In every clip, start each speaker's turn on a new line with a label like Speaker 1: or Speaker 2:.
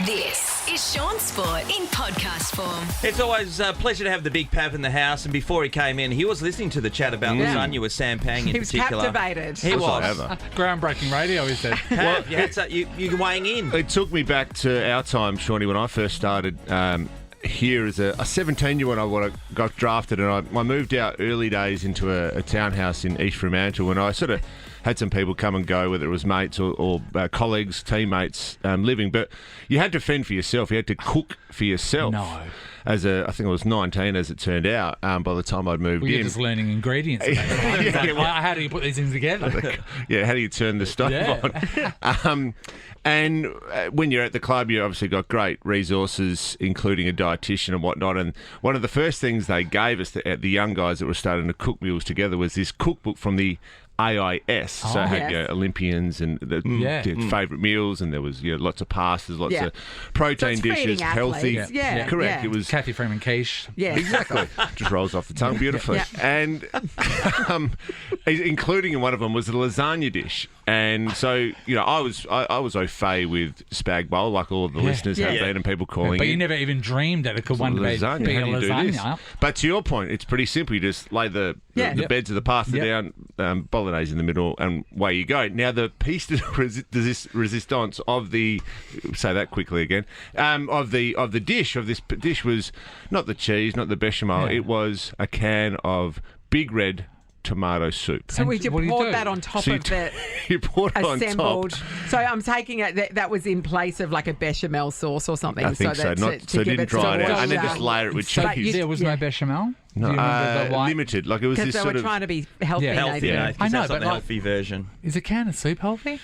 Speaker 1: This is Shaun Sport in podcast form.
Speaker 2: It's always a pleasure to have the big Pav in the house. And before he came in, he was listening to the chat about lasagna with Sam Pang in particular.
Speaker 3: He was captivated.
Speaker 2: He was.
Speaker 4: Groundbreaking radio, he said.
Speaker 2: Pav, you're weighing in.
Speaker 5: It took me back to our time, Shawnee, when I first started here as a 17-year-old when I got drafted, and I moved out early days into a townhouse in Ex-Freo, and I sort of had some people come and go, whether it was mates or colleagues, teammates living. But you had to fend for yourself. You had to cook for yourself.
Speaker 4: No.
Speaker 5: I think I was 19, as it turned out, by the time I'd moved in.
Speaker 4: You're just learning ingredients. How do you put these things together?
Speaker 5: Yeah, how do you turn the stove on? And when you're at the club, you obviously got great resources, including a dietitian and whatnot. And one of the first things they gave us, the young guys that were starting to cook meals together, was this cookbook from the AIS. So it had Olympians and their favourite meals, and there was lots of pastas, lots of protein dishes, healthy.
Speaker 3: Correct.
Speaker 5: Yeah. It was
Speaker 4: Kathy Freeman quiche.
Speaker 3: Yeah,
Speaker 5: exactly. Just rolls off the tongue beautifully. And including in one of them was the lasagna dish. And so, I was au fait with spag bowl, like all of the listeners have been, and people calling
Speaker 4: But
Speaker 5: in.
Speaker 4: you never even dreamed that it could one day be a lasagna.
Speaker 5: But to your point, it's pretty simple. You just lay the beds of the pasta down, bolognese in the middle, and away you go. Now, the piece de resistance of the, say that quickly again, of this dish was not the cheese, not the bechamel. It was a can of Big Red tomato soup.
Speaker 3: So we poured that on top of the
Speaker 5: you poured it
Speaker 3: assembled.
Speaker 5: on top.
Speaker 3: So I'm taking it that was in place of like a bechamel sauce or something.
Speaker 5: I think so.
Speaker 3: To give
Speaker 5: didn't
Speaker 3: it
Speaker 5: dry it out,
Speaker 3: sort
Speaker 5: and then
Speaker 3: of,
Speaker 5: just layer it with
Speaker 4: So
Speaker 5: cheese.
Speaker 4: there was no bechamel?
Speaker 5: No,
Speaker 4: Do you remember the white?
Speaker 5: limited. Like it was
Speaker 3: because
Speaker 5: this
Speaker 3: they
Speaker 5: sort
Speaker 3: were
Speaker 5: of
Speaker 3: trying to be healthy.
Speaker 2: Healthy,
Speaker 3: Nathan.
Speaker 4: I know,
Speaker 2: that's
Speaker 4: but
Speaker 2: the healthy version.
Speaker 4: Is a can of soup healthy?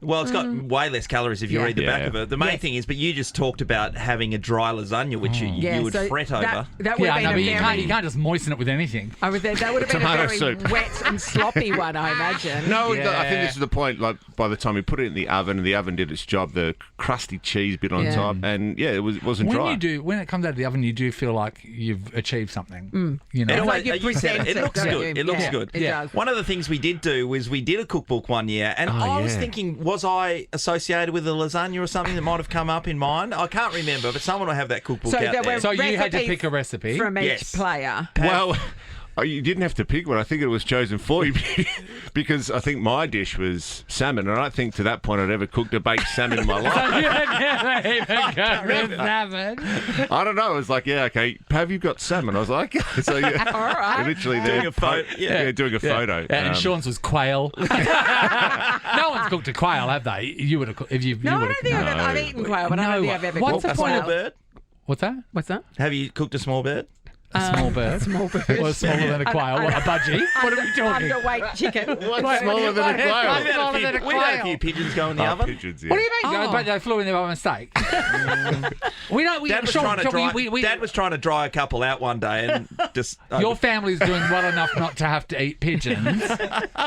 Speaker 2: Well, it's got way less calories if you read the back of it. The main thing is, but you just talked about having a dry lasagna, which you would fret over.
Speaker 3: That would have been
Speaker 4: you can't just moisten it with anything.
Speaker 3: that would have been a very
Speaker 5: soup.
Speaker 3: wet and sloppy one, I imagine.
Speaker 5: No, I think this is the point. Like by the time you put it in the oven, and the oven did its job, the crusty cheese bit on top, and it wasn't dry.
Speaker 4: When it comes out of the oven, you do feel like you've achieved something. You know,
Speaker 3: Like you present
Speaker 2: it looks good. It looks good.
Speaker 3: It does.
Speaker 2: One of the things we did do was we did a cookbook one year, and I was thinking, was I associated with a lasagna or something that might have come up in mine? I can't remember, but someone will have that cookbook out there.
Speaker 4: So you had to pick a recipe
Speaker 3: from each player.
Speaker 5: Well, you didn't have to pick one. I think it was chosen for you because I think my dish was salmon, and I don't think to that point I'd ever cooked a baked salmon in my life. I don't know. It was like, okay, have you got salmon? I was like, so
Speaker 3: all right.
Speaker 5: literally
Speaker 2: Doing a photo.
Speaker 5: doing a photo.
Speaker 4: And Shaun's was quail. No one's cooked a quail, have they? You would have. If you.
Speaker 3: No, I don't think I've eaten quail, but I don't think I've ever cooked
Speaker 2: A small bird?
Speaker 4: What's that?
Speaker 3: What's that?
Speaker 2: Have you cooked a small bird?
Speaker 4: A small bird.
Speaker 3: Small bird.
Speaker 4: Well, smaller than a quail. What, a budgie? What are we talking?
Speaker 3: Underweight chicken.
Speaker 5: What's smaller than a quail?
Speaker 2: We've had a few pigeons go in the oven.
Speaker 5: Pigeons,
Speaker 4: What do you mean? But they flew in there by mistake. We don't.
Speaker 2: Dad was trying to dry a couple out one day, and just
Speaker 4: your family's doing well enough not to have to eat pigeons.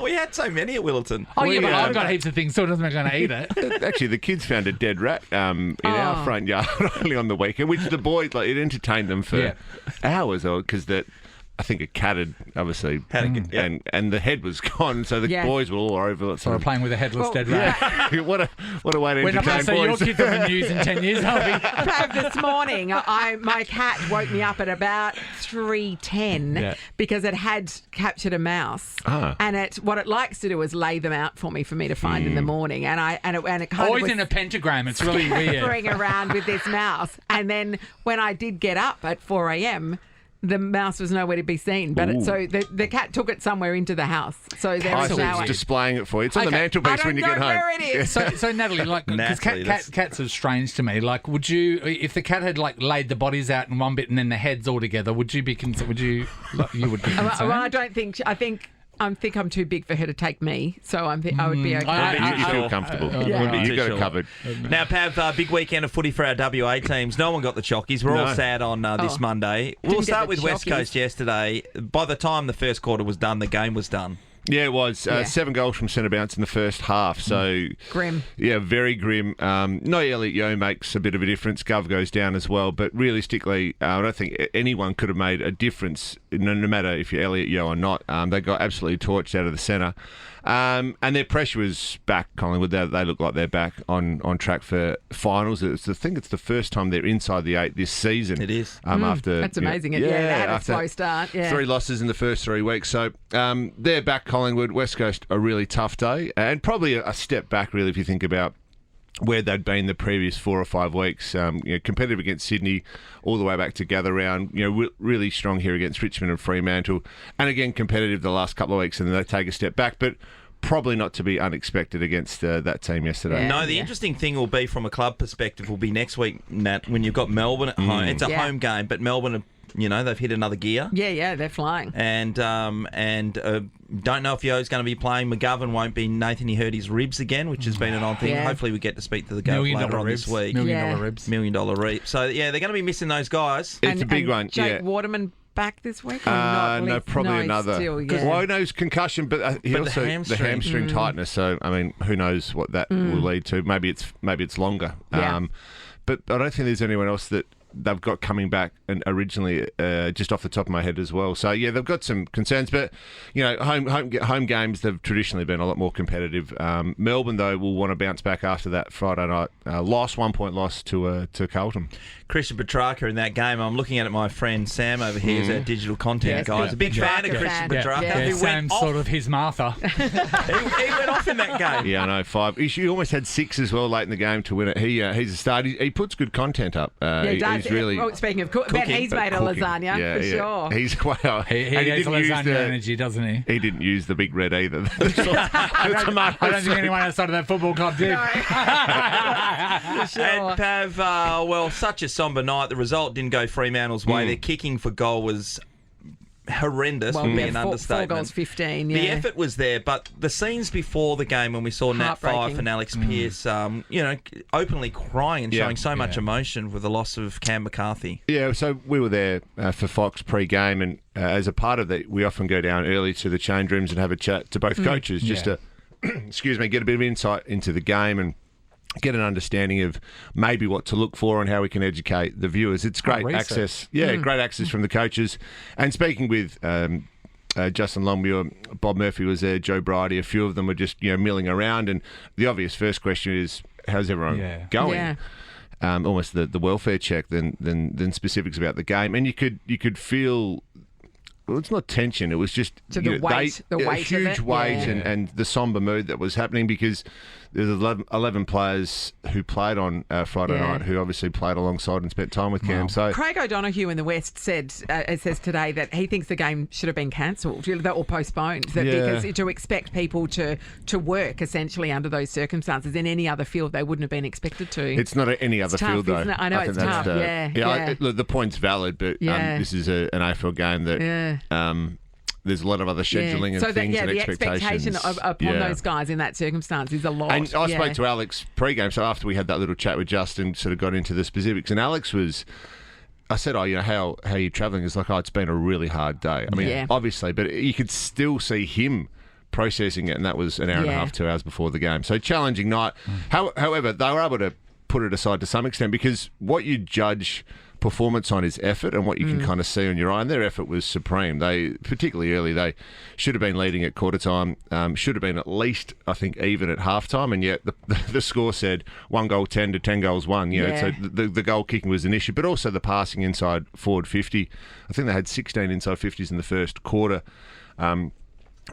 Speaker 2: we had so many at Willerton.
Speaker 4: But I've got heaps of things, so it doesn't make me going to eat it.
Speaker 5: Actually, the kids found a dead rat in our front yard only on the weekend, which the boys, it entertained them for hours, because I think a cat had obviously and the head was gone, so the boys were all over it.
Speaker 4: So we're playing with a headless dead rat.
Speaker 5: What a way to entertain boys.
Speaker 4: We're not going to see your kids on the news in 10 years, are we?
Speaker 3: Pav, this morning, my cat woke me up at about 3:10 because it had captured a mouse, and what it likes to do is lay them out for me to find in the morning, and it kind
Speaker 4: always
Speaker 3: of
Speaker 4: in a pentagram. It's really weird.
Speaker 3: Scampering around with this mouse, and then when I did get up at 4 a.m. the mouse was nowhere to be seen, but so the cat took it somewhere into the house. So there is now
Speaker 5: displaying it for you. It's on the mantelpiece when you get home.
Speaker 3: I don't know where it is.
Speaker 4: So Natalie, because cats are strange to me. Like, would you, if the cat had laid the bodies out in one bit and then the heads all together, would you be concerned? You would be concerned?
Speaker 3: Well, I don't think. I think I'm too big for her to take me, so I would be okay.
Speaker 5: You feel comfortable. You got it covered.
Speaker 2: Now, Pav, big weekend of footy for our WA teams. No one got the chockies. We're all sad on this Monday. We'll start with West Coast yesterday. By the time the first quarter was done, the game was done.
Speaker 5: Yeah, it was. 7 goals from centre bounce in the first half. So
Speaker 3: grim.
Speaker 5: Yeah, very grim. No, Elliot Yeo makes a bit of a difference. Gov goes down as well. But realistically, I don't think anyone could have made a difference, no matter if you're Elliot Yeo or not. They got absolutely torched out of the centre. And their pressure was back, Collingwood. They look like they're back on track for finals. I think it's the first time they're inside the 8 this season.
Speaker 2: It is.
Speaker 5: After
Speaker 3: That's amazing. They had a slow start. Yeah.
Speaker 5: 3 losses in the first 3 weeks. So they're back, Collingwood. West Coast, a really tough day. And probably a step back, really, if you think about where they'd been the previous 4 or 5 weeks. Competitive against Sydney all the way back to gather round. Really strong here against Richmond and Fremantle. And again, competitive the last couple of weeks, and then they take a step back. But probably not to be unexpected against that team yesterday.
Speaker 3: Yeah.
Speaker 2: No, the interesting thing will be from a club perspective will be next week, Nat, when you've got Melbourne at home. It's a home game, but Melbourne, they've hit another gear.
Speaker 3: Yeah, they're flying.
Speaker 2: And don't know if Yo's going to be playing. McGovern won't be. Nathan, he hurt his ribs again, which has been an odd thing.
Speaker 3: Yeah.
Speaker 2: Hopefully we get to speak to the Gov later on this week.
Speaker 4: $1 million ribs.
Speaker 2: $1 million ribs. So, they're going to be missing those guys.
Speaker 5: It's a big one.
Speaker 3: Jake Waterman back this week? Or not?
Speaker 5: No, probably another. Well, I know it's concussion, but he also the hamstring tightness. So, I mean, who knows what that will lead to? Maybe it's longer.
Speaker 3: Yeah.
Speaker 5: But I don't think there's anyone else that they've got coming back and originally just off the top of my head as well. So they've got some concerns, but home games, they've traditionally been a lot more competitive. Melbourne though will want to bounce back after that Friday night loss, 1 point loss to Carlton.
Speaker 2: Christian Petrarca in that game. I'm looking at my friend Sam over here, who's our digital content guy. He's a big fan of Christian Petrarca.
Speaker 4: Yeah, Sam's sort of his Martha.
Speaker 2: he went off in that game.
Speaker 5: Yeah, I know, 5. He almost had 6 as well late in the game to win it. He's a star. He puts good content up. He's really.
Speaker 3: Well, speaking of cooking, he's made a lasagna for sure.
Speaker 5: He's well.
Speaker 4: He has lasagna energy, doesn't he?
Speaker 5: He didn't use the big red either.
Speaker 4: I don't think anyone outside of that football club did.
Speaker 3: Sure.
Speaker 2: And Pav, such a sombre night. The result didn't go Fremantle's way. Their kicking for goal was horrendous, would be an understatement.
Speaker 3: 4 goals, 15,
Speaker 2: The effort was there, but the scenes before the game when we saw Nat Fyfe and Alex Pearce, openly crying and showing so much emotion with the loss of Cam McCarthy. Yeah,
Speaker 5: so we were there for Fox pre-game, and as a part of that, we often go down early to the change rooms and have a chat to both coaches just to, get a bit of insight into the game and get an understanding of maybe what to look for and how we can educate the viewers. It's great access. Yeah, great access from the coaches. And speaking with Justin Longmuir, Bob Murphy was there, Joe Bridie, a few of them were just milling around. And the obvious first question is, how's everyone going? Yeah. Almost the welfare check than specifics about the game. And you could feel. Well, it's not tension. It was just
Speaker 3: the weight
Speaker 5: a huge
Speaker 3: of it.
Speaker 5: weight and the sombre mood that was happening because there's 11 players who played on Friday night who obviously played alongside and spent time with Cam. So
Speaker 3: Craig O'Donoghue in the West says today that he thinks the game should have been cancelled or postponed because to expect people to work essentially under those circumstances in any other field they wouldn't have been expected to.
Speaker 5: It's not any other field though.
Speaker 3: I know it's tough.
Speaker 5: Look, the point's valid, but this is an AFL game that. There's a lot of other scheduling and things and expectations.
Speaker 3: The expectation upon those guys in that circumstance is a lot.
Speaker 5: And I spoke to Alex pre-game, so after we had that little chat with Justin, sort of got into the specifics, and Alex was... I said, how are you travelling? It's like, it's been a really hard day. I mean, obviously, but you could still see him processing it, and that was an hour and a half, 2 hours before the game. So challenging night. However, they were able to put it aside to some extent because what you judge performance on his effort and what you can kind of see on your eye, and their effort was supreme. They, particularly early, they should have been leading at quarter time, should have been at least, I think, even at half time, and yet the score said 1 goal 10 to 10 goals 1. So the goal kicking was an issue, but also the passing inside forward 50. I think they had 16 inside 50s in the first quarter.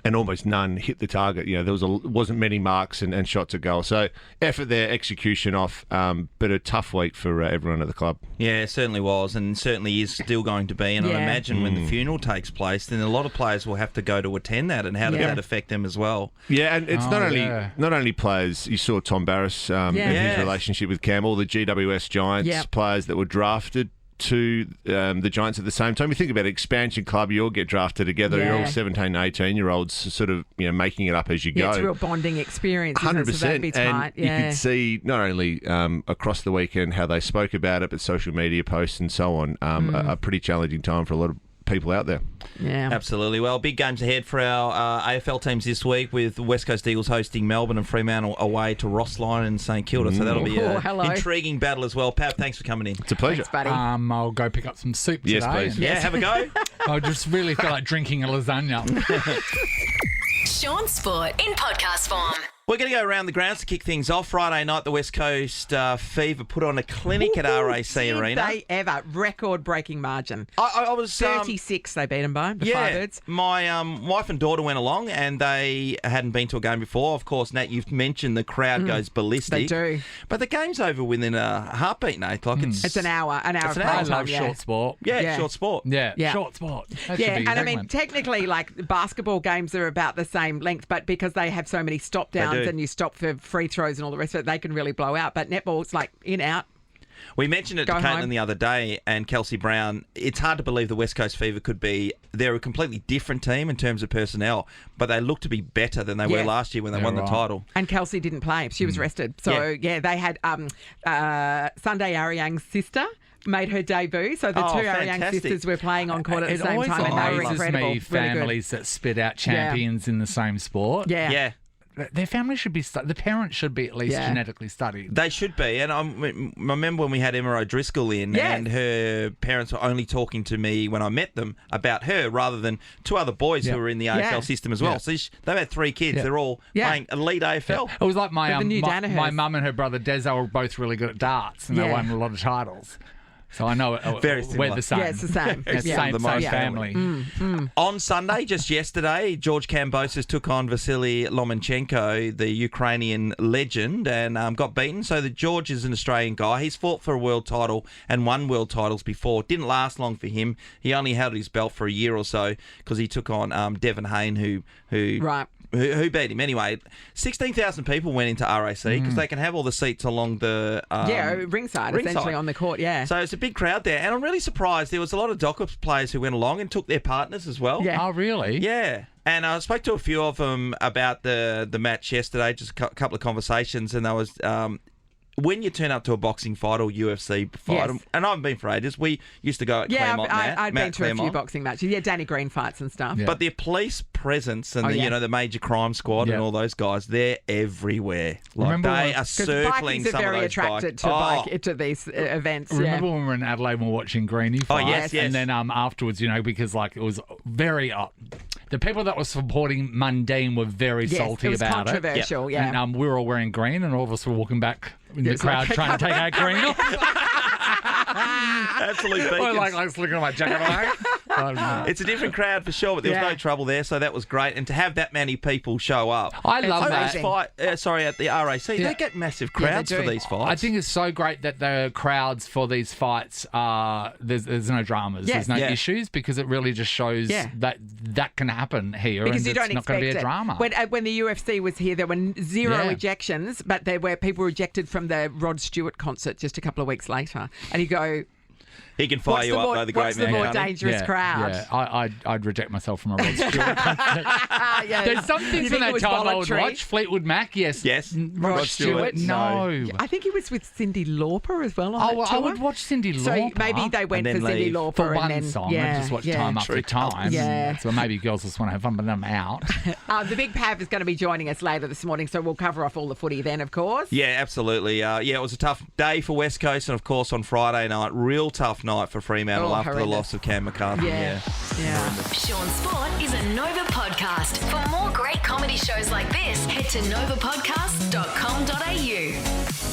Speaker 5: And almost none hit the target. There wasn't many marks and shots at goal. So effort there, execution off, but a tough week for everyone at the club. Yeah, it certainly was, and certainly is still going to be. And I imagine when the funeral takes place, then a lot of players will have to go to attend that, and how does that affect them as well? Yeah, and it's not only players. You saw Tom Barras and his relationship with Cam, all the GWS Giants players that were drafted to the Giants at the same time. You think about expansion club, you all get drafted together. You're all 17, 18-year-olds sort of making it up as you go. It's a real bonding experience, 100%. So that'd be tight. And you could see not only across the weekend how they spoke about it, but social media posts and so on. A pretty challenging time for a lot of people out there. Yeah, absolutely. Well, big games ahead for our AFL teams this week, with West Coast Eagles hosting Melbourne and Fremantle away to Rossline and St Kilda. So that'll be an intriguing battle as well. Pav, thanks for coming in. It's a pleasure. Thanks, buddy. I'll go pick up some soup today. Yes, please. Yeah, have a go. I just really feel like drinking a lasagna.
Speaker 1: Shaun Sport in podcast form.
Speaker 2: We're going to go around the grounds to kick things off. Friday night, the West Coast Fever put on a clinic at RAC Arena.
Speaker 3: They ever. Record-breaking margin.
Speaker 2: I was
Speaker 3: 36 they beat them by, the Firebirds.
Speaker 2: My wife and daughter went along and they hadn't been to a game before. Of course, Nat, you've mentioned the crowd goes ballistic.
Speaker 3: They do.
Speaker 2: But the game's over within a heartbeat, Nate. Like
Speaker 3: It's an hour of
Speaker 2: an
Speaker 3: play
Speaker 2: hour.
Speaker 4: I
Speaker 3: time,
Speaker 4: love short sport.
Speaker 2: Yeah, short sport.
Speaker 4: Yeah, short sport. That should be
Speaker 3: and I mean,
Speaker 4: segment.
Speaker 3: technically, like, basketball games are about the same length, but because they have so many stop downs
Speaker 2: do.
Speaker 3: and you stop for free throws and all the rest of it, they can really blow out. But netball's like in, out.
Speaker 2: We mentioned it to
Speaker 3: Go
Speaker 2: Caitlin
Speaker 3: home.
Speaker 2: the other day and Kelsey Brown. It's hard to believe the West Coast Fever could be... They're a completely different team in terms of personnel, but they look to be better than they were last year when they won the title.
Speaker 3: And Kelsey didn't play. She was rested. So, they had Sunday Ariang's sister made her debut. So the two Ariang
Speaker 2: fantastic.
Speaker 3: sisters were playing on court at the
Speaker 4: It
Speaker 3: same
Speaker 4: always
Speaker 3: time. And they were
Speaker 4: amazes
Speaker 3: incredible.
Speaker 4: me, families that spit out champions in the same sport.
Speaker 3: Yeah.
Speaker 4: Their family should be the parents should be at least genetically studied.
Speaker 2: They should be. And I remember when we had Emma O'Driscoll in and her parents were only talking to me when I met them about her rather than two other boys who were in the AFL system as well. So they've had three kids. They're all playing elite AFL.
Speaker 4: It was like my
Speaker 3: new Danahers.
Speaker 4: my mum and her brother Des were both really good at darts and they won a lot of titles. So I know
Speaker 2: Very
Speaker 4: we're
Speaker 2: similar.
Speaker 4: the same.
Speaker 3: Yeah, it's the same.
Speaker 4: It's the
Speaker 3: Yeah.
Speaker 4: same family.
Speaker 2: On Sunday, just yesterday, George Kambosos took on Vasily Lomachenko, the Ukrainian legend, and got beaten. So the George is an Australian guy. He's fought for a world title and won world titles before. Didn't last long for him. He only held his belt for a year or so because he took on Devon Hayne, who beat him. Anyway, 16,000 people went into RAC because they can have all the seats along the...
Speaker 3: ringside, essentially on the court,
Speaker 2: So it's a big crowd there. And I'm really surprised. There was a lot of Dockers players who went along and took their partners as well.
Speaker 3: Yeah.
Speaker 4: Oh, really?
Speaker 2: Yeah. And I spoke to a few of them about the match yesterday, just a couple of conversations, and there was... when you turn up to a boxing fight or UFC fight, and I've been for ages, we used to go at Claremont.
Speaker 3: I've been to a few boxing matches. Yeah, Danny Green fights and stuff.
Speaker 2: Yeah. But the police presence and the major crime squad and all those guys, they're everywhere. Like they are circling some of those guys.
Speaker 3: Because bikies are very attracted to these events.
Speaker 4: Remember when we were in Adelaide and we were watching Greenie fight?
Speaker 2: Oh, yes.
Speaker 4: And then afterwards, because like it was very... the people that were supporting Mundine were very salty
Speaker 3: it was
Speaker 4: about
Speaker 3: controversial,
Speaker 4: it. And we were all wearing green and all of us were walking back in the crowd trying to take our green off.
Speaker 2: Absolute beacons.
Speaker 4: I was looking at my jacket.
Speaker 2: It's a different crowd for sure, but there was no trouble there, so that was great. And to have that many people show up.
Speaker 4: I love that.
Speaker 2: At the RAC, they get massive crowds for these fights.
Speaker 4: I think it's so great that the crowds for these fights there's no dramas, there's no issues, because it really just shows that can happen here,
Speaker 3: because
Speaker 4: and
Speaker 3: you don't
Speaker 4: it's not going to be a drama.
Speaker 3: When the UFC was here, there were zero ejections, but there were people ejected from the Rod Stewart concert just a couple of weeks later. And you go...
Speaker 2: He can fire you up, though, the great man.
Speaker 3: What's the more dangerous crowd?
Speaker 4: Yeah, I'd reject myself from a Rod Stewart concert. There's some things in that time I would watch. Fleetwood Mac, yes.
Speaker 3: Rod Stewart,
Speaker 4: no.
Speaker 3: I think he was with Cyndi Lauper as well on that tour.
Speaker 4: I would watch Cyndi Lauper.
Speaker 3: So maybe they went for Cyndi Lauper.
Speaker 4: For one song, I just watch time after time.
Speaker 3: Yeah.
Speaker 4: So maybe girls just want to have fun, but I'm out.
Speaker 3: The Big Pav is going to be joining us later this morning, so we'll cover off all the footy then, of course.
Speaker 2: Yeah, absolutely. It was a tough day for West Coast, and of course on Friday night, real tough night for Fremantle after the loss of Cam McCarthy.
Speaker 3: Yeah.
Speaker 1: Shaun Sport is a Nova podcast. For more great comedy shows like this, head to novapodcast.com.au.